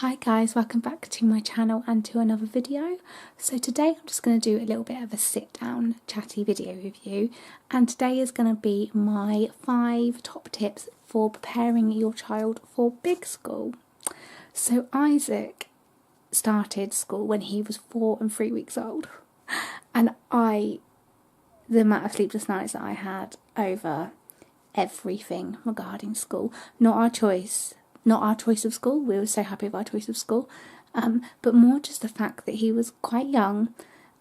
Hi guys, welcome back to my channel and to another video. So today I'm just going to do a little bit of a sit down chatty video review, and today is going to be my 5 top tips for preparing your child for big school. So Isaac started school when he was 4 and 3 weeks old, and the amount of sleepless nights that I had over everything regarding school, not our choice of school. We were so happy with our choice of school, but more just the fact that he was quite young,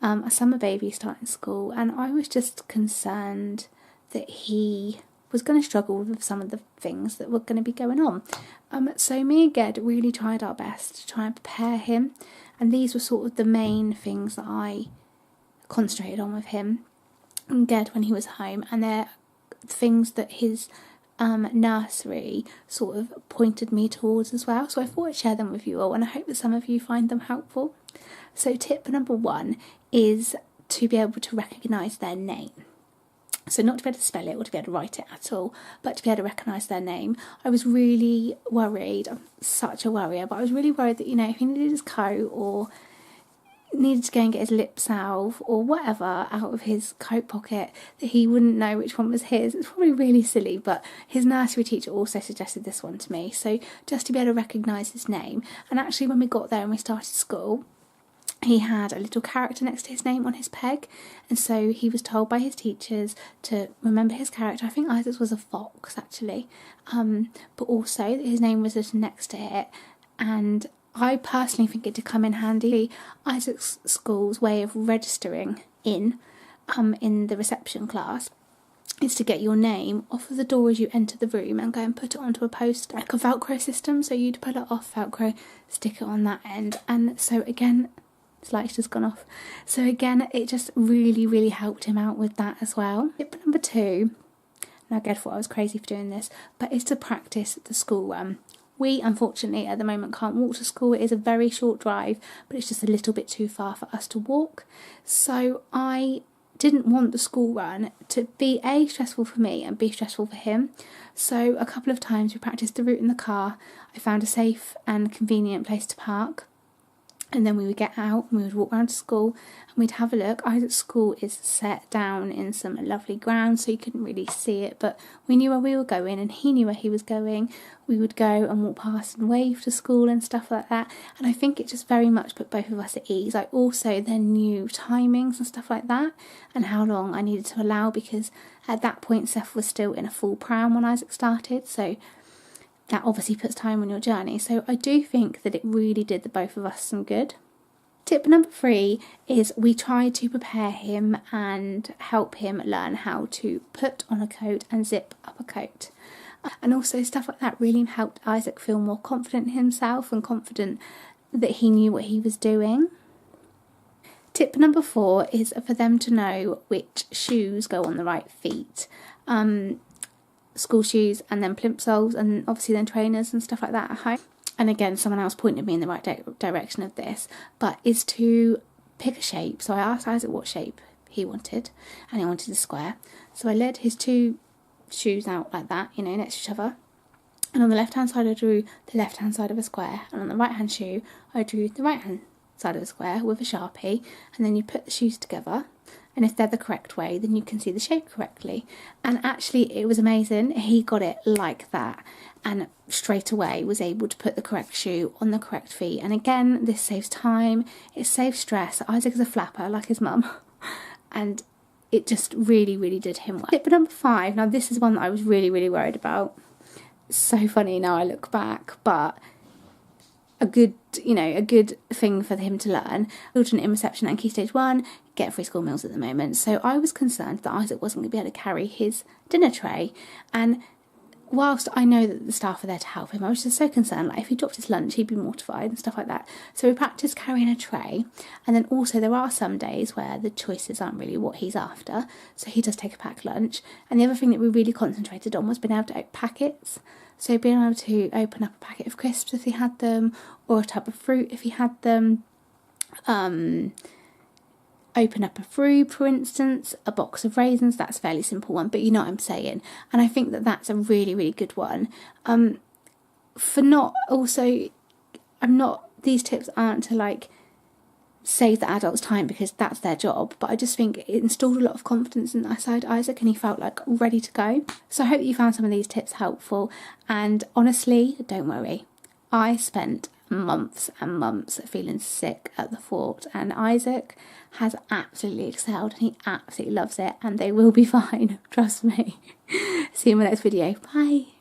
a summer baby starting school, and I was just concerned that he was going to struggle with some of the things that were going to be going on. So me and Ged really tried our best to try and prepare him, and these were sort of the main things that I concentrated on with him and Ged when he was home, and they're things that his nursery sort of pointed me towards as well. So I thought I'd share them with you all, and I hope that some of you find them helpful. So tip number 1 is to be able to recognise their name. So not to be able to spell it or to be able to write it at all, but to be able to recognise their name. I was really worried, I'm such a worrier, but I was really worried that, if he needed his coat or needed to go and get his lip salve or whatever out of his coat pocket, that he wouldn't know which one was his. It's probably really silly, but his nursery teacher also suggested this one to me, so just to be able to recognise his name. And actually when we got there and we started school, he had a little character next to his name on his peg, and so he was told by his teachers to remember his character. I think Isaac's was a fox actually, but also that his name was written next to it. And I personally think it to come in handy. Isaac's school's way of registering in the reception class is to get your name off of the door as you enter the room and go and put it onto a poster, like a Velcro system. So you'd pull it off Velcro, stick it on that end, and so again, it's like it's just gone off. So again, it just really helped him out with that as well. Tip number 2, now Ged thought I was crazy for doing this, but is to practice the school run. We, unfortunately, at the moment can't walk to school. It is a very short drive, but it's just a little bit too far for us to walk. So I didn't want the school run to be A, stressful for me, and B, stressful for him. So a couple of times we practiced the route in the car. I found a safe and convenient place to park, and then we would get out and we would walk around to school and we'd have a look. Isaac's school is set down in some lovely ground, so you couldn't really see it, but we knew where we were going and he knew where he was going. We would go and walk past and wave to school and stuff like that, and I think it just very much put both of us at ease. I also then knew timings and stuff like that and how long I needed to allow, because at that point Seth was still in a full pram when Isaac started, so that obviously puts time on your journey. So I do think that it really did the both of us some good. Tip number 3 is we tried to prepare him and help him learn how to put on a coat and zip up a coat. And also stuff like that really helped Isaac feel more confident in himself and confident that he knew what he was doing. Tip number 4 is for them to know which shoes go on the right feet. School shoes and then plimsolls, and obviously then trainers and stuff like that at home. And again, someone else pointed me in the right direction of this, but is to pick a shape. So I asked Isaac what shape he wanted, and he wanted a square. So I laid his 2 shoes out like that, next to each other. And on the left hand side I drew the left hand side of a square, and on the right hand shoe I drew the right hand side of a square with a Sharpie, and then you put the shoes together. And if they're the correct way, then you can see the shape correctly. And actually, it was amazing. He got it like that, and straight away was able to put the correct shoe on the correct feet. And again, this saves time, it saves stress. Isaac is a flapper like his mum, and it just really did him well. Tip number 5, now this is one that I was really worried about. It's so funny now I look back, but a good thing for him to learn. Children in reception and Key Stage 1 get free school meals at the moment, so I was concerned that Isaac wasn't going to be able to carry his dinner tray, and whilst I know that the staff are there to help him, I was just so concerned, like if he dropped his lunch he'd be mortified and stuff like that. So we practiced carrying a tray, and then also there are some days where the choices aren't really what he's after, so he does take a packed lunch. And the other thing that we really concentrated on was being able to open packets. So being able to open up a packet of crisps if he had them, or a tub of fruit if he had them, open up a fruit, for instance, a box of raisins. That's a fairly simple one, but you know what I'm saying. And I think that that's a really good one. For not also these tips aren't to like save the adult's time, because that's their job, but I just think it installed a lot of confidence in Isaac, and he felt like ready to go. So I hope you found some of these tips helpful, and honestly, don't worry, I spent months and months feeling sick at the fort, and Isaac has absolutely excelled and he absolutely loves it, and they will be fine, trust me. See you in my next video. Bye.